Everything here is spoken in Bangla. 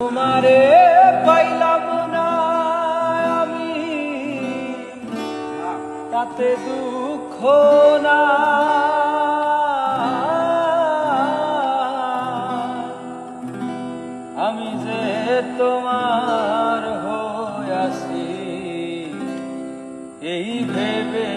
তোমারে পাইলাম না আমি, তাতে দুঃখ না। আমি যে তোমার হইয়াছি এই ভেবে